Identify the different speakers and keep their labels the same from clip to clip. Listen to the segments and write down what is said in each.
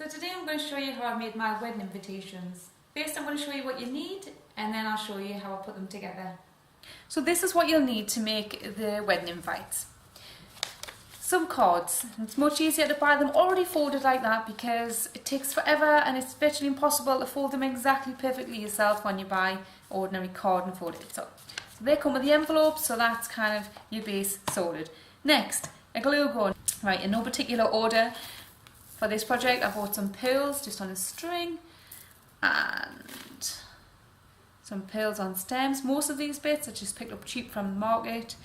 Speaker 1: today I'm going to show you how I made my wedding invitations. First I'm going to show you what you need and then I'll show you how I put them together. So this is what you'll need to make the wedding invites. Some cards. It's much easier to buy them already folded like that because it takes forever and it's virtually impossible to fold them exactly perfectly yourself when you buy ordinary card and fold it. So they come with the envelopes, so that's kind of your base sorted. Next, a glue gun. Right, in no particular order. For this project I bought some pearls just on a string and some pearls on stems. Most of these bits I just picked up cheap from the market.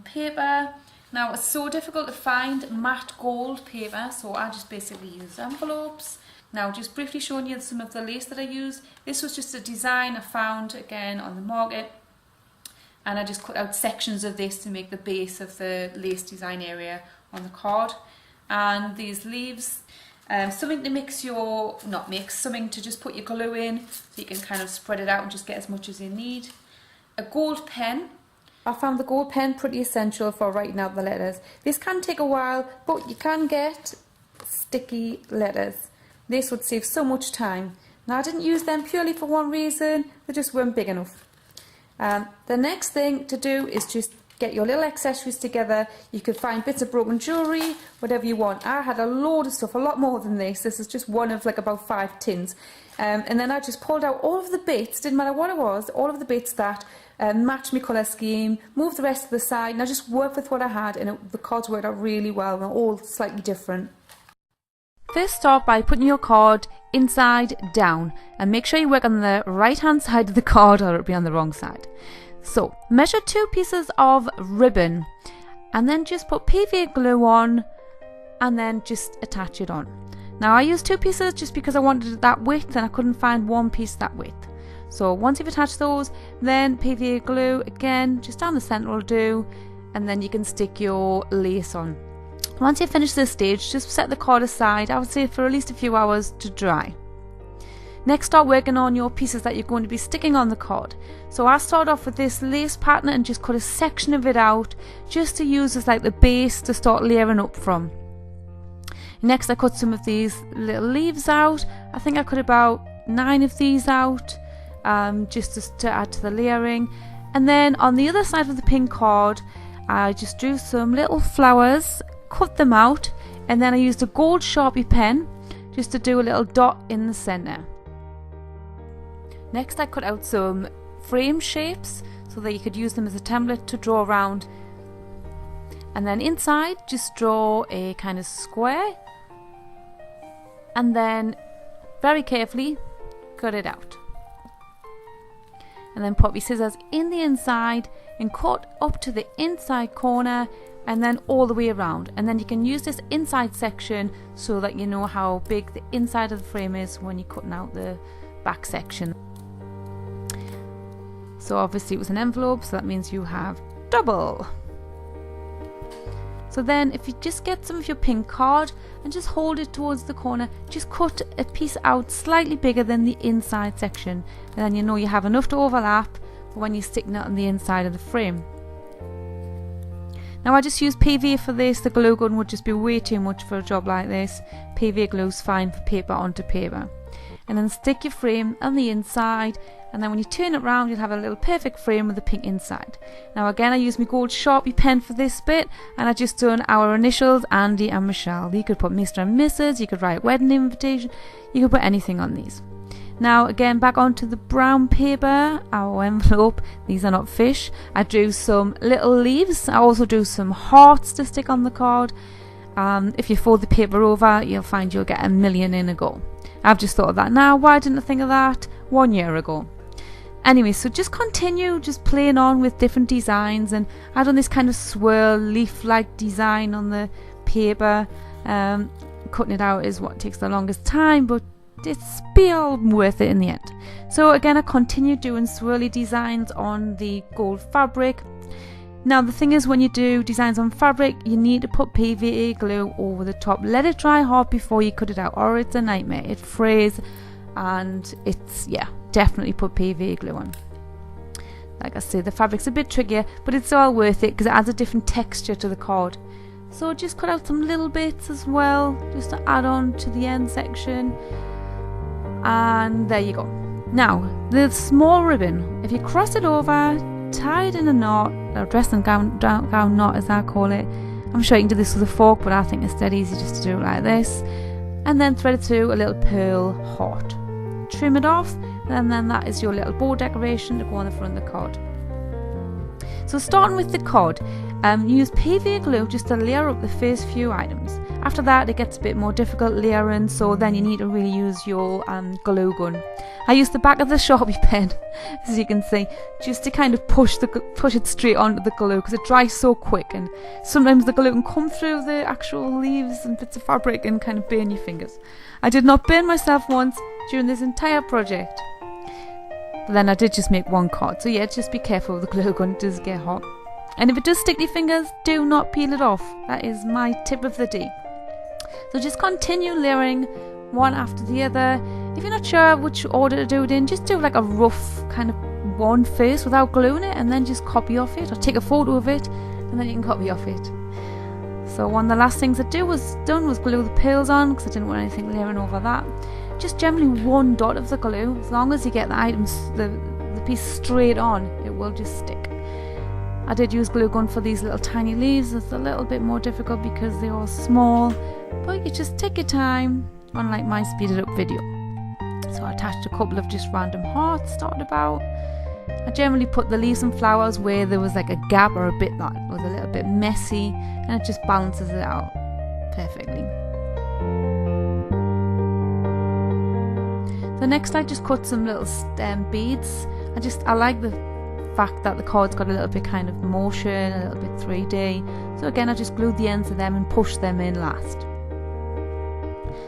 Speaker 1: Paper. Now it's so difficult to find matte gold paper, so I just basically use envelopes. Now just briefly showing you some of the lace that I used. This was just a design I found again on the market, and I just cut out sections of this to make the base of the lace design area on the card. And these leaves, something to mix your, not mix, something to just put your glue in so you can kind of spread it out and just get as much as you need. A gold pen. I found the gold pen pretty essential for writing out the letters. This can take a while, but you can get sticky letters. This would save so much time. Now I didn't use them purely for one reason, they just weren't big enough. The next thing to do is just get your little accessories together. You could find bits of broken jewellery, whatever you want. I had a load of stuff, a lot more than this. This is just one of like about 5 tins. And then I just pulled out all of the bits, didn't matter what it was, all of the bits that matched my colour scheme, moved the rest to the side, and I just worked with what I had, and the cards worked out really well. They're all slightly different. First start by putting your card inside down, and make sure you work on the right hand side of the card or it'll be on the wrong side. So measure 2 pieces of ribbon and then just put PVA glue on and then just attach it on. Now I used 2 pieces just because I wanted that width and I couldn't find one piece that width. So once you've attached those, then PVA glue again just down the centre will do, and then you can stick your lace on. Once you finish this stage, just set the card aside, I would say for at least a few hours to dry. Next, start working on your pieces that you're going to be sticking on the card. So I started off with this lace pattern and just cut a section of it out just to use as like the base to start layering up from. Next I cut some of these little leaves out. I think I cut about 9 of these out just to add to the layering. And then on the other side of the pink card I just drew some little flowers, cut them out, and then I used a gold Sharpie pen just to do a little dot in the centre. Next I cut out some frame shapes so that you could use them as a template to draw around, and then inside just draw a kind of square and then very carefully cut it out, and then pop your scissors in the inside and cut up to the inside corner and then all the way around, and then you can use this inside section so that you know how big the inside of the frame is when you're cutting out the back section. So obviously it was an envelope, so that means you have double. So then if you just get some of your pink card and just hold it towards the corner, just cut a piece out slightly bigger than the inside section, and then you know you have enough to overlap for when you're sticking it on the inside of the frame. Now I just used PVA for this. The glue gun would just be way too much for a job like this. PVA glue is fine for paper onto paper. And then stick your frame on the inside, and then when you turn it around you'll have a little perfect frame with a pink inside. Now again I used my gold Sharpie pen for this bit, and I just done our initials, Andy and Michelle. You could put Mr. and Mrs, you could write wedding invitation, you could put anything on these. Now again back onto the brown paper, our envelope. These are not fish. I drew some little leaves. I also drew some hearts to stick on the card. If you fold the paper over you'll find you'll get a million in a go. I've just thought of that now. Why didn't I think of that 1 year ago? Anyway, so just continue just playing on with different designs, and I've done this kind of swirl leaf like design on the paper. Cutting it out is what takes the longest time, but it's be all worth it in the end. So again I continued doing swirly designs on the gold fabric. Now the thing is, when you do designs on fabric you need to put PVA glue over the top. Let it dry hard before you cut it out or it's a nightmare. It frays, and it's, yeah, definitely put PVA glue on. Like I said, the fabric's a bit trickier, but it's all worth it because it adds a different texture to the card. So just cut out some little bits as well, just to add on to the end section. And there you go. Now, the small ribbon, if you cross it over, tie it in a knot, or dressing gown knot as I call it. I'm sure you can do this with a fork, but I think it's dead easy just to do it like this. And then thread it through a little pearl heart. Trim it off, and then that is your little bow decoration to go on the front of the card. So starting with the card, use PVA glue just to layer up the first few items. After that it gets a bit more difficult layering, so then you need to really use your glue gun. I use the back of the Sharpie pen, as you can see, just to kind of push it straight onto the glue, because it dries so quick, and sometimes the glue can come through the actual leaves and bits of fabric and kind of burn your fingers. I did not burn myself once during this entire project, but then I did just make one card, so yeah, just be careful with the glue gun, it does get hot. And if it does stick to your fingers, do not peel it off. That is my tip of the day. So just continue layering one after the other. If you're not sure which order to do it in, just do like a rough kind of one first without gluing it, and then just copy off it, or take a photo of it and then you can copy off it. So one of the last things I was glue the pearls on, because I didn't want anything layering over that. Just generally one dot of the glue. As long as you get the items, the piece straight on, it will just stick. I did use glue gun for these little tiny leaves. It's a little bit more difficult because they are small, but you just take your time, unlike my speeded up video. So I attached a couple of just random hearts dotted about. I generally put the leaves and flowers where there was like a gap or a bit that was a little bit messy, and it just balances it out perfectly. So next I just cut some little beads. I like the fact that the card's got a little bit kind of motion, a little bit 3D. So again, I just glued the ends of them and pushed them in last.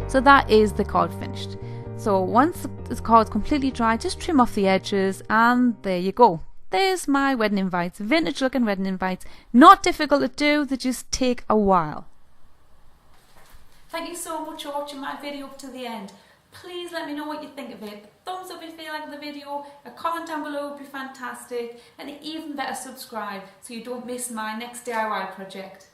Speaker 1: So that is the card finished. So once the card's completely dry, just trim off the edges, and there you go. There's my wedding invites, vintage looking wedding invites. Not difficult to do, they just take a while. Thank you so much for watching my video up to the end. Please let me know what you think of it. A thumbs up if you like the video, a comment down below would be fantastic, and even better, subscribe so you don't miss my next DIY project.